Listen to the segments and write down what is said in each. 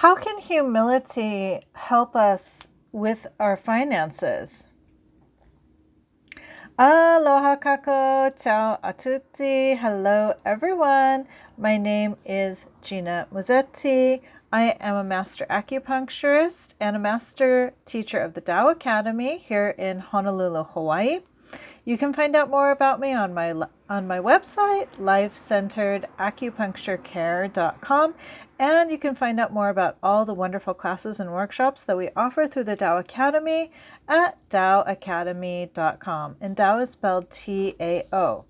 How can humility help us with our finances? Aloha kako, ciao a tutti. Hello everyone. My name is Ginamusetti. I am a master acupuncturist and a master teacher of the Tao Academy here in Honolulu, Hawaii. You can find out more about me on my website, lifecenteredacupuncturecare.com, and you can find out more about all the wonderful classes and workshops that we offer through the Tao Academy at taoacademy.com. And Tao is spelled T-A-O.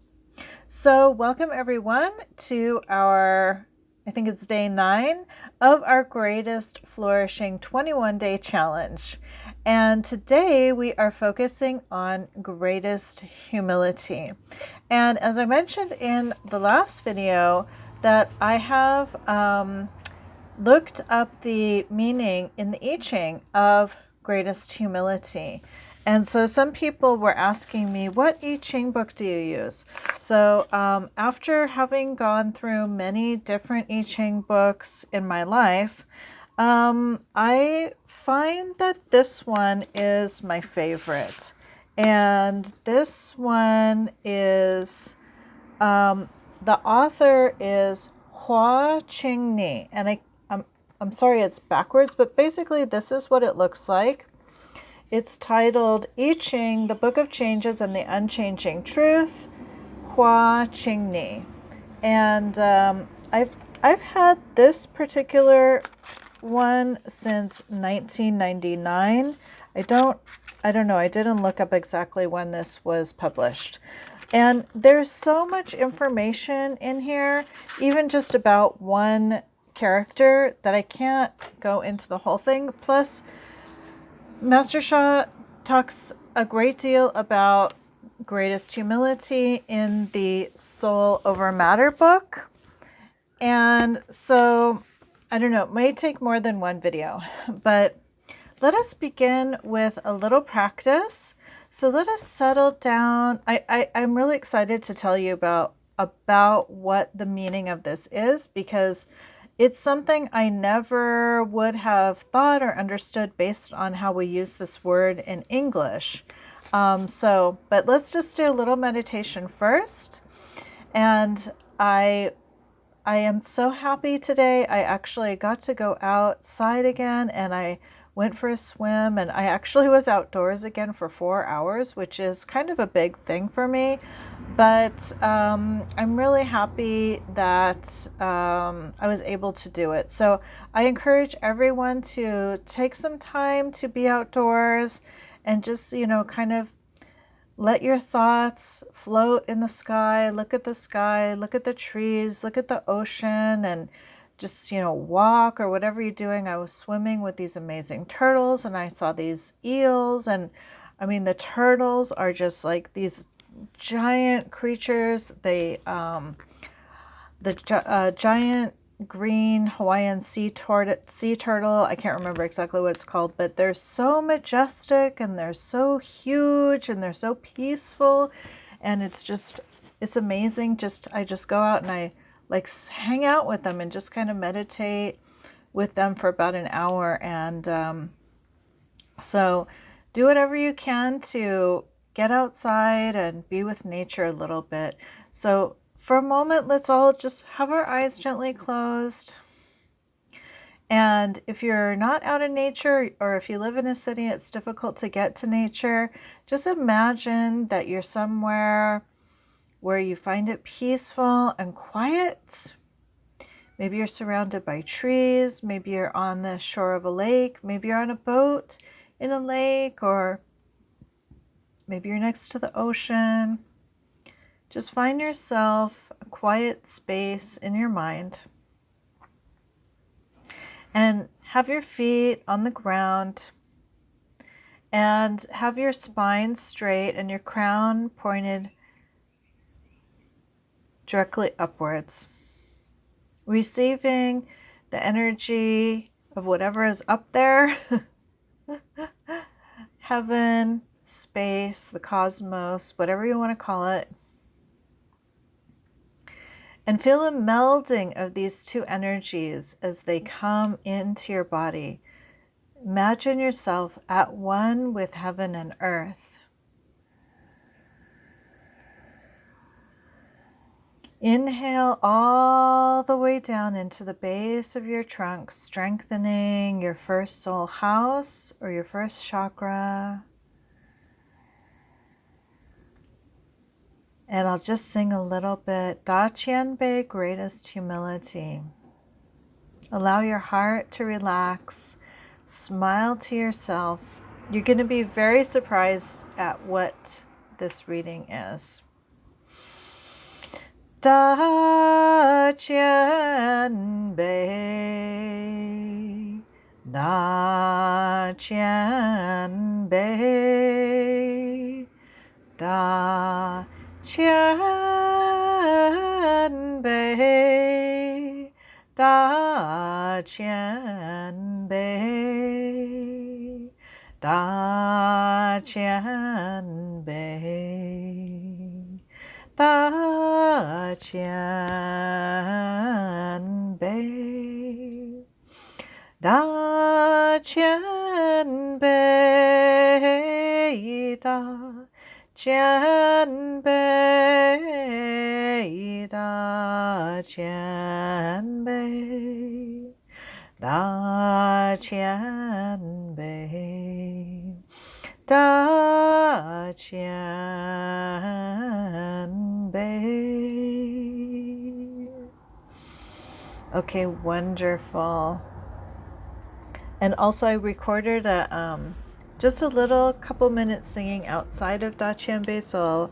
So welcome everyone to our, I think it's day 9 of our Greatest Flourishing 21-day challenge. And today we are focusing on greatest humility. And as I mentioned in the last video, that I have looked up the meaning in the I Ching of greatest humility. And so some people were asking me, what I Ching book do you use? So after having gone through many different I Ching books in my life, I find that this one is my favorite. And this one is, the author is Hua Ching Ni. And I'm sorry it's backwards, but basically this is what it looks like. It's titled I Ching, the Book of Changes and the Unchanging Truth, Hua Ching Ni. And I've had this particular one since 1999. I don't know. I didn't look up exactly when this was published. And there's so much information in here, even just about one character, that I can't go into the whole thing. Plus, Master Sha talks a great deal about greatest humility in the Soul Over Matter book. And so, I don't know, it may take more than one video, but let us begin with a little practice. So let us settle down. I'm really excited to tell you about what the meaning of this is, because it's something I never would have thought or understood based on how we use this word in English. But let's just do a little meditation first. And I am so happy today. I actually got to go outside again, and I went for a swim, and I actually was outdoors again for 4 hours, which is kind of a big thing for me. But I'm really happy that I was able to do it. So I encourage everyone to take some time to be outdoors and just, kind of let your thoughts float in the sky, look at the trees, look at the ocean, and just, walk or whatever you're doing. I was swimming with these amazing turtles, and I saw these eels, and I mean, the turtles are just like these giant creatures. They, giant green Hawaiian sea turtle. I can't remember exactly what it's called, but they're so majestic, and they're so huge, and they're so peaceful, and it's amazing. I just go out and I hang out with them and just kind of meditate with them for about an hour. And so do whatever you can to get outside and be with nature a little bit. So for a moment, let's all just have our eyes gently closed. And if you're not out in nature, or if you live in a city, it's difficult to get to nature, just imagine that you're somewhere where you find it peaceful and quiet. Maybe you're surrounded by trees. Maybe you're on the shore of a lake. Maybe you're on a boat in a lake, or maybe you're next to the ocean. Just find yourself a quiet space in your mind, and have your feet on the ground, and have your spine straight and your crown pointed directly upwards, receiving the energy of whatever is up there, heaven, space, the cosmos, whatever you want to call it. And feel a melding of these two energies as they come into your body. Imagine yourself at one with heaven and earth. Inhale all the way down into the base of your trunk, strengthening your first soul house or your first chakra. And I'll just sing a little bit. Da Qianbei, greatest humility. Allow your heart to relax. Smile to yourself. You're going to be very surprised at what this reading is. Da Qianbei, Da Qianbei, Da Qianbei, Da Qianbei, Da Qianbei, Da Qianbei, Da Qianbei, Da Qianbei, Da Qianbei, Da Qianbei, Da Qianbei. Okay, wonderful. And also I recorded just a little couple minutes singing outside of Da Qianbei, so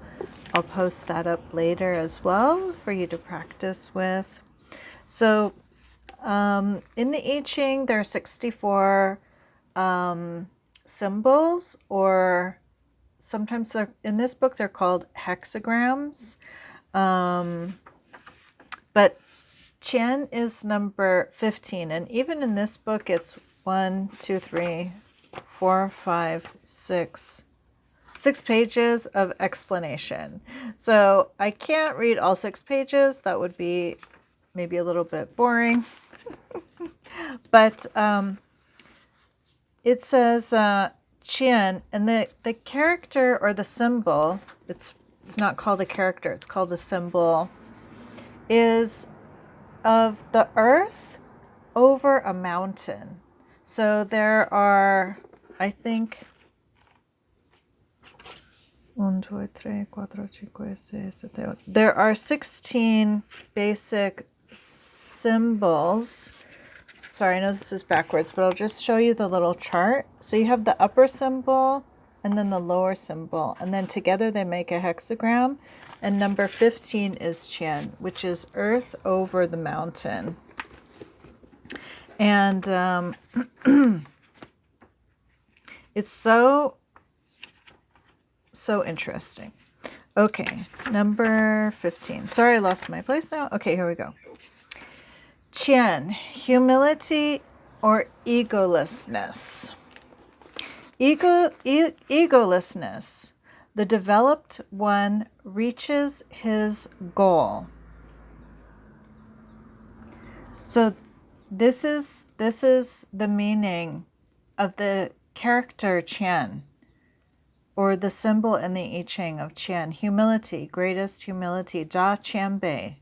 I'll post that up later as well for you to practice with. So in the I Ching, there are 64 symbols, or sometimes they're, in this book they're called hexagrams. But Qian is number 15, and even in this book it's 1, 2, 3, 4, 5, 6 pages of explanation. So I can't read all 6 pages. That would be maybe a little bit boring. But it says Qian, and the character or the symbol, it's not called a character, it's called a symbol, is of the earth over a mountain. So there are, I think, 1, 2, 3, 4, 5, 6, 7. There are 16 basic symbols. Sorry, I know this is backwards, but I'll just show you the little chart. So you have the upper symbol and then the lower symbol, and then together they make a hexagram. And number 15 is Qian, which is earth over the mountain. And it's so interesting. Okay, number 15. Sorry, I lost my place now. Okay, here we go. Qian, humility or egolessness. Egolessness. The developed one reaches his goal. So this is the meaning of the character Qian, or the symbol in the I Ching of Qian. Humility, greatest humility. Da Qianbei.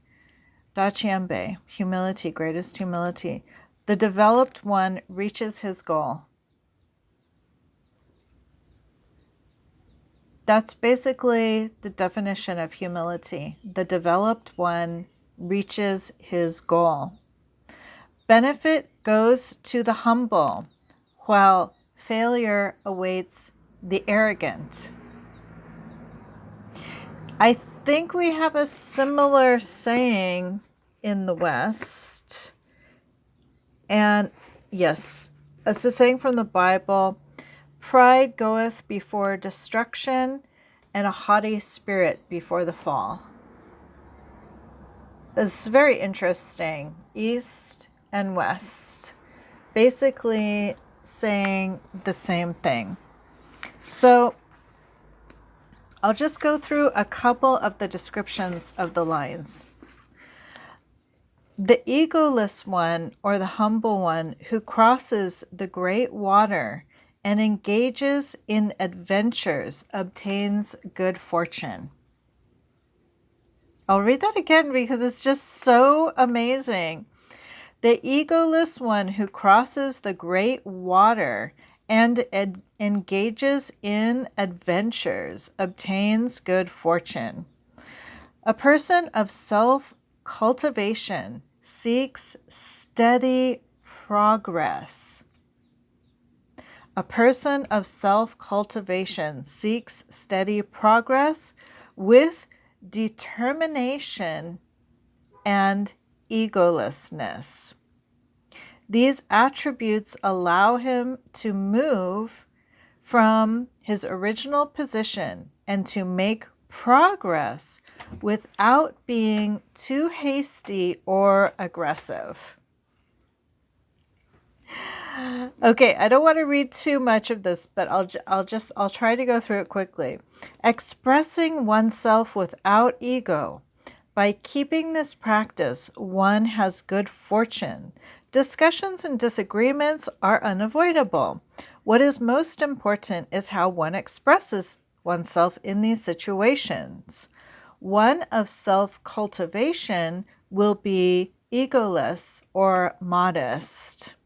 Da Qianbei. Humility, greatest humility. The developed one reaches his goal. That's basically the definition of humility. The developed one reaches his goal. Benefit goes to the humble, while failure awaits the arrogant. I think we have a similar saying in the West. And yes, it's a saying from the Bible. Pride goeth before destruction, and a haughty spirit before the fall. It's very interesting. East and West, basically saying the same thing. So I'll just go through a couple of the descriptions of the lines. The egoless one, or the humble one, who crosses the great water and engages in adventures obtains good fortune. I'll read that again because it's just so amazing. The egoless one who crosses the great water and engages in adventures obtains good fortune. A person of self-cultivation seeks steady progress. A person of self-cultivation seeks steady progress with determination and egolessness. These attributes allow him to move from his original position and to make progress without being too hasty or aggressive. Okay, I don't want to read too much of this, but I'll try to go through it quickly. Expressing oneself without ego. By keeping this practice, one has good fortune. Discussions and disagreements are unavoidable. What is most important is how one expresses oneself in these situations. One of self-cultivation will be egoless or modest.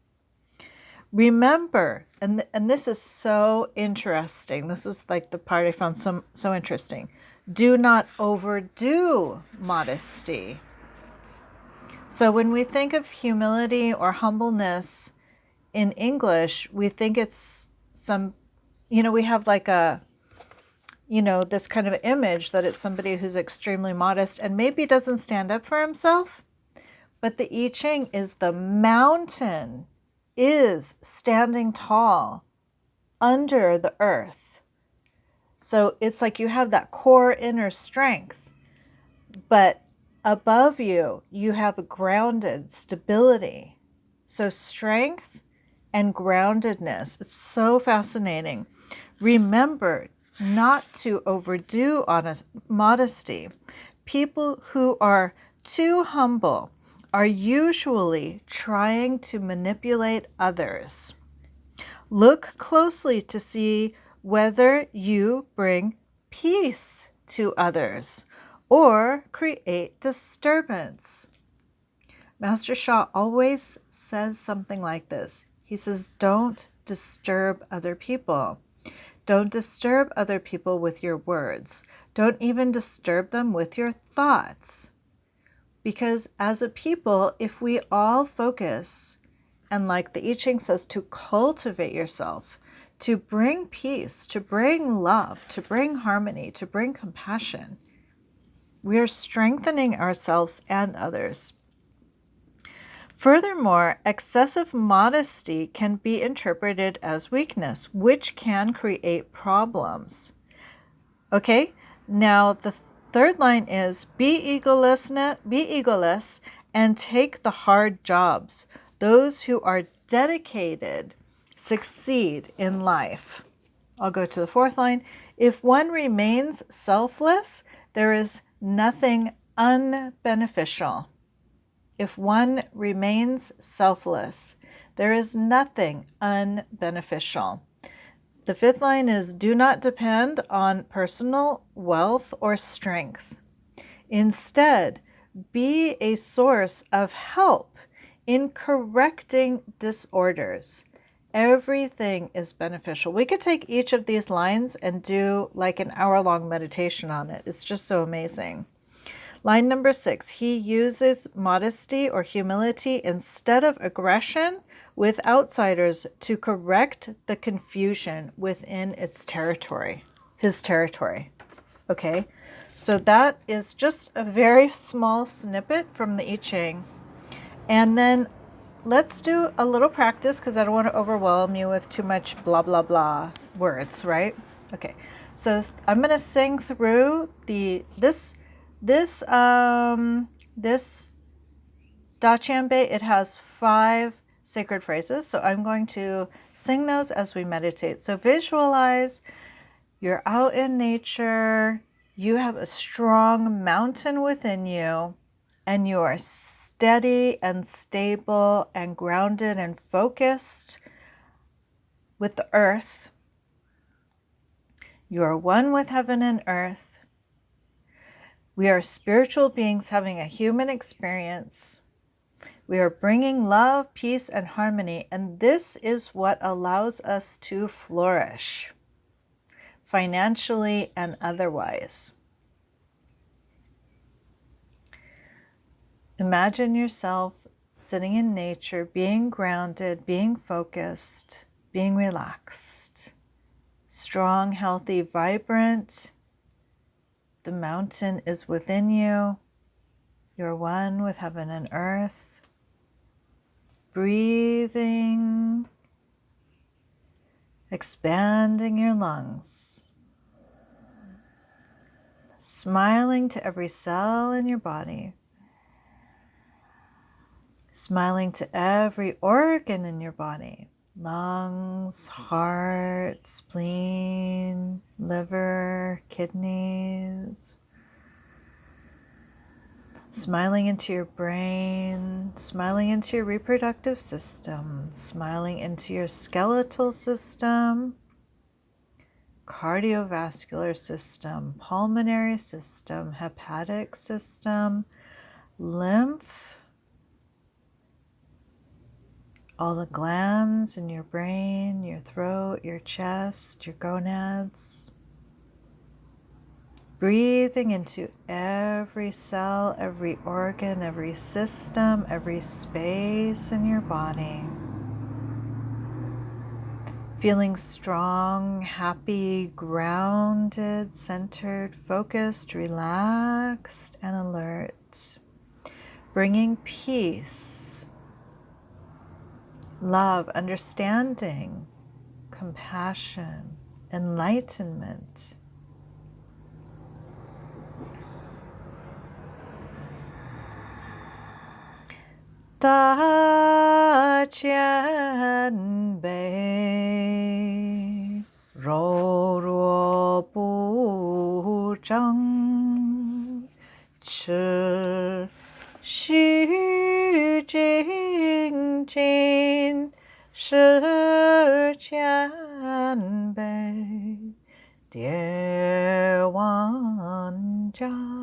Remember, and this is so interesting. This was like the part I found so interesting. Do not overdo modesty. So when we think of humility or humbleness in English, we think it's some, we have like a, this kind of image that it's somebody who's extremely modest and maybe doesn't stand up for himself. But the I Ching is the mountain is standing tall under the earth. So it's like you have that core inner strength, but above you, you have a grounded stability. So strength and groundedness. It's so fascinating. Remember not to overdo modesty. People who are too humble are usually trying to manipulate others. Look closely to see whether you bring peace to others or create disturbance. Master Sha always says something like this. He says, don't disturb other people. Don't disturb other people with your words. Don't even disturb them with your thoughts. Because as a people, if we all focus, and like the I Ching says, to cultivate yourself, to bring peace, to bring love, to bring harmony, to bring compassion, we are strengthening ourselves and others. Furthermore, excessive modesty can be interpreted as weakness, which can create problems. Okay, now the third line is be egoless and take the hard jobs. Those who are dedicated succeed in life. I'll go to the fourth line. If one remains selfless, there is nothing unbeneficial. If one remains selfless, there is nothing unbeneficial. The fifth line is do not depend on personal wealth or strength. Instead, be a source of help in correcting disorders. Everything is beneficial. We could take each of these lines and do like an hour-long meditation on it. It's just so amazing. Line number 6, he uses modesty or humility instead of aggression with outsiders to correct the confusion within his territory. Okay, so that is just a very small snippet from the I Ching. And then let's do a little practice because I don't want to overwhelm you with too much blah, blah, blah words, right? Okay, so I'm going to sing through this Da Qianbei. It has 5 sacred phrases, so I'm going to sing those as we meditate. So visualize you're out in nature, you have a strong mountain within you, and you are steady and stable and grounded and focused with the earth. You are one with heaven and earth. We are spiritual beings having a human experience. We are bringing love, peace, and harmony, and this is what allows us to flourish, financially and otherwise. Imagine yourself sitting in nature, being grounded, being focused, being relaxed, strong, healthy, vibrant. The mountain is within you. You're one with heaven and earth. Breathing, expanding your lungs, smiling to every cell in your body, smiling to every organ in your body, lungs, heart, spleen, liver, kidneys, smiling into your brain, smiling into your reproductive system, smiling into your skeletal system, cardiovascular system, pulmonary system, hepatic system, lymph, all the glands in your brain, your throat, your chest, your gonads. Breathing into every cell, every organ, every system, every space in your body. Feeling strong, happy, grounded, centered, focused, relaxed, and alert. Bringing peace, love, understanding, compassion, enlightenment. Da jian bei rou ruo bu zhang chi xu jing jin shi jian bei die wan zhang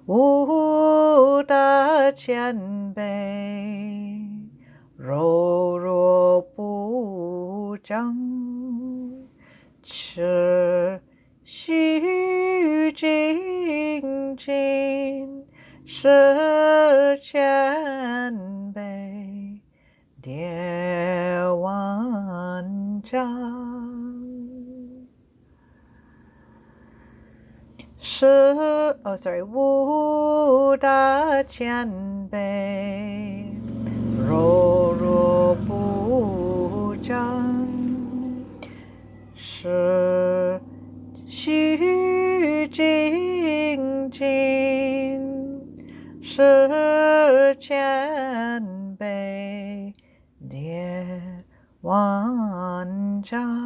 无大千杯，柔弱不张，持虚精进，是千杯，叠万丈。 无大千杯，柔弱不张，是虚精进，是千杯，叠万丈。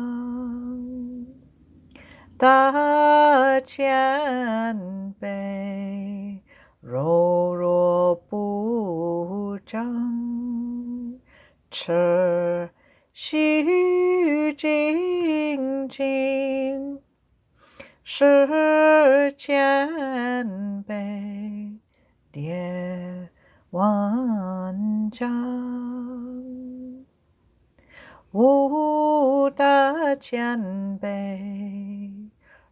大千杯，柔弱不张，持虚精进，是千杯，叠万丈。 无大千杯，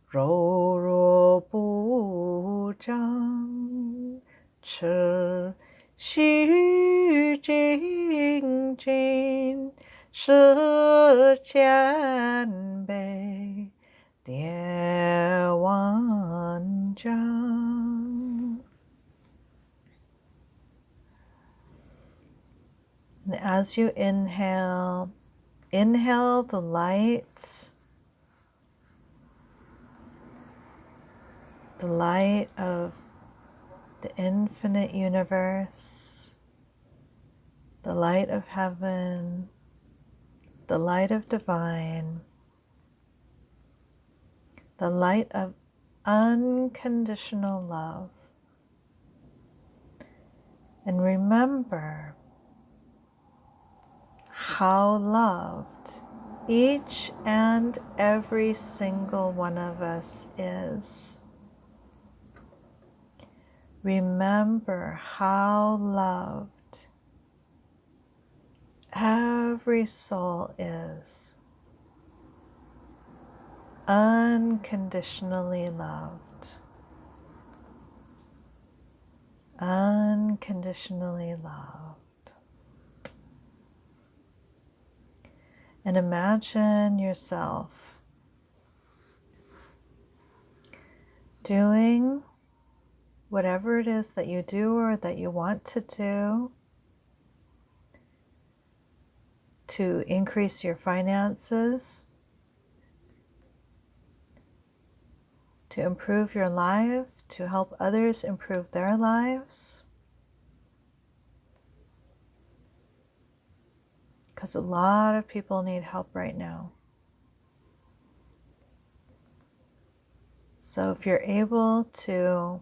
柔弱不张，持虚精进，是千杯，叠万丈。 And as you inhale, inhale the light of the infinite universe, the light of heaven, the light of divine, the light of unconditional love. And remember how loved each and every single one of us is. Remember how loved every soul is. Unconditionally loved. Unconditionally loved. And imagine yourself doing whatever it is that you do or that you want to do to increase your finances, to improve your life, to help others improve their lives. Because a lot of people need help right now. So if you're able to,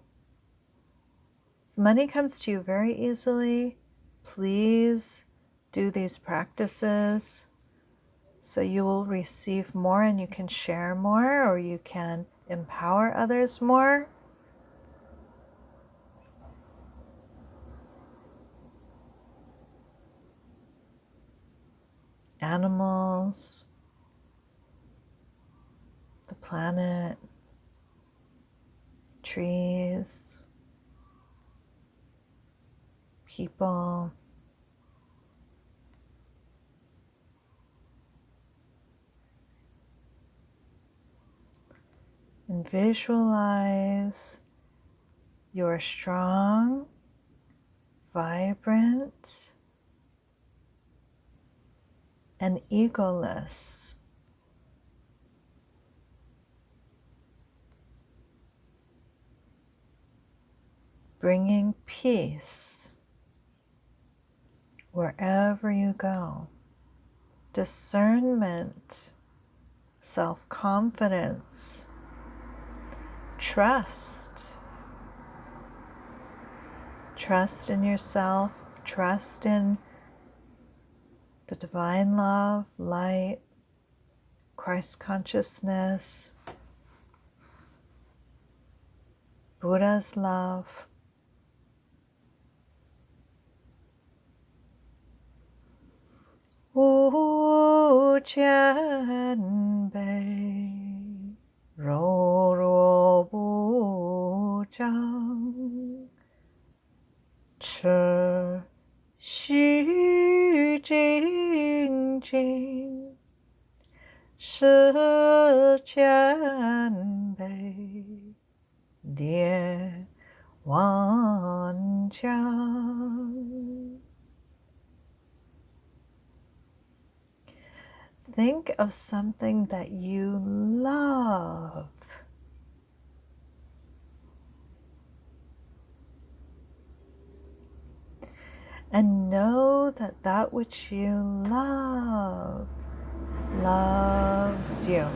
if money comes to you very easily, please do these practices so you will receive more and you can share more, or you can empower others more. Animals, the planet, trees, people. And visualize your strong, vibrant, and egoless, bringing peace wherever you go, discernment, self-confidence, trust in yourself, trust in the divine love, light, Christ consciousness, Buddha's love. Wu Jian Bei Rou Rou Bu Zhang Che Xu Jing Jing Shi Jian Bei Die Wan Jiang. Think of something that you love. And know that that which you love loves you.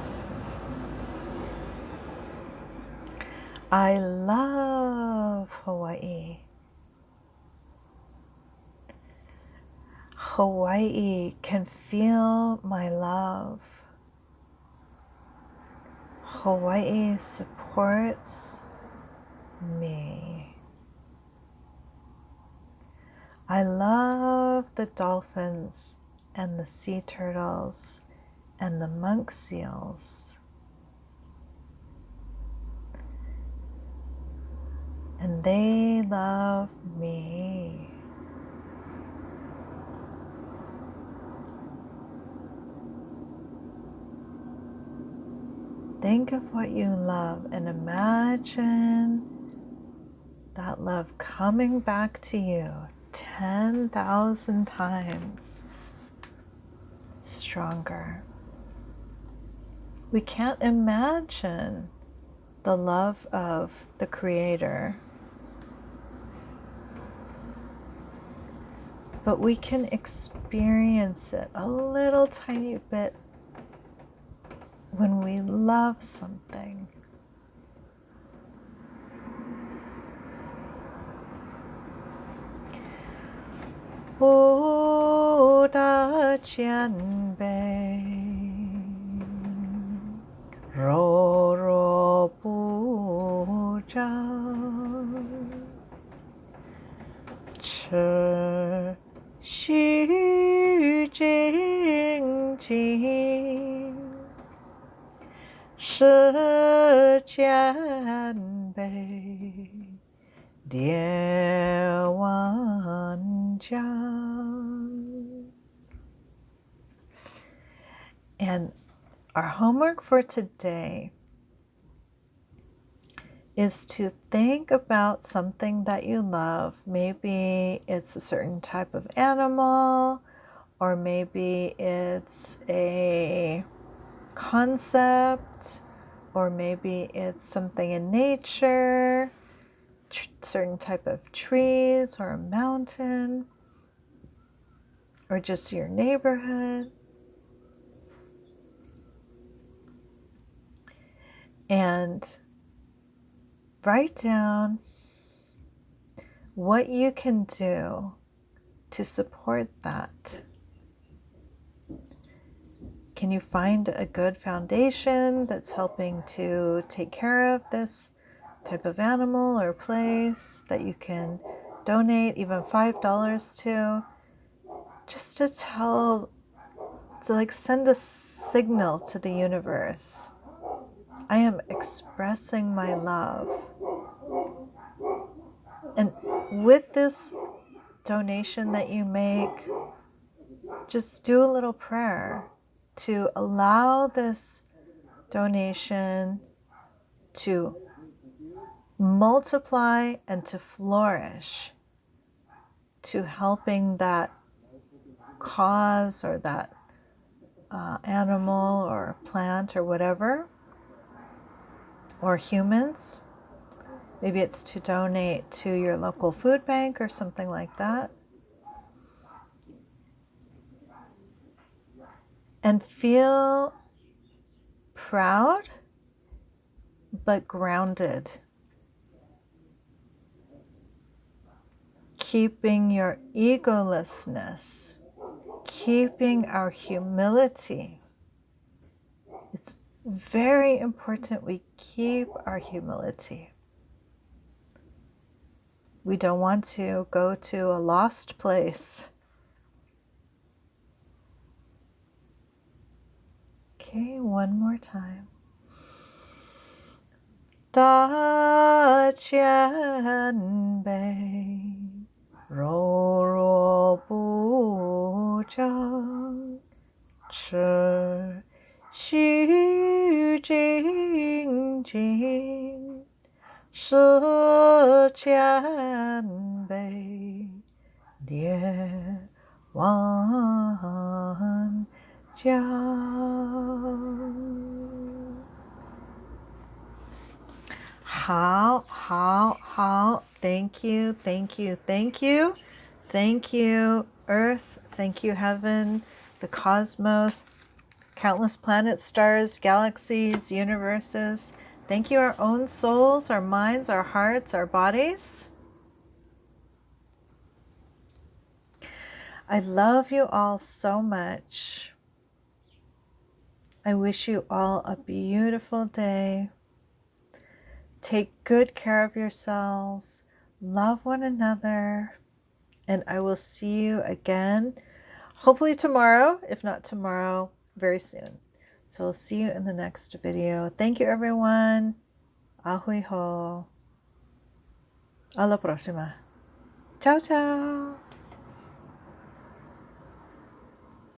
I love Hawaii. Hawaii can feel my love. Hawaii supports me. I love the dolphins and the sea turtles and the monk seals. And they love me. Think of what you love and imagine that love coming back to you 10,000 times stronger. We can't imagine the love of the Creator, but we can experience it a little tiny bit when we love something. 不大谦卑，柔弱不张，持续精进，是谦卑，跌万江。And our homework for today is to think about something that you love. Maybe it's a certain type of animal, or maybe it's a concept, or maybe it's something in nature, certain type of trees, or a mountain, or just your neighborhood. And write down what you can do to support that. Can you find a good foundation that's helping to take care of this type of animal or place that you can donate even $5 to? Just to send a signal to the universe. I am expressing my love. And with this donation that you make, just do a little prayer to allow this donation to multiply and to flourish, to helping that cause or that animal or plant or whatever, or humans. Maybe it's to donate to your local food bank or something like that. And feel proud but grounded. Keeping your egolessness, keeping our humility. It's very important we keep our humility. We don't want to go to a lost place. Okay, one more time. 大谦卑，柔弱不张，持续精进，是谦卑，跌万江。好. Thank you. Thank you, Earth. Thank you, Heaven, the cosmos, countless planets, stars, galaxies, universes. Thank you, our own souls, our minds, our hearts, our bodies. I love you all so much. I wish you all a beautiful day. Take good care of yourselves. Love one another. And I will see you again, hopefully tomorrow, if not tomorrow, very soon. So I'll see you in the next video. Thank you, everyone. Ahui ho. A la próxima. Ciao, ciao.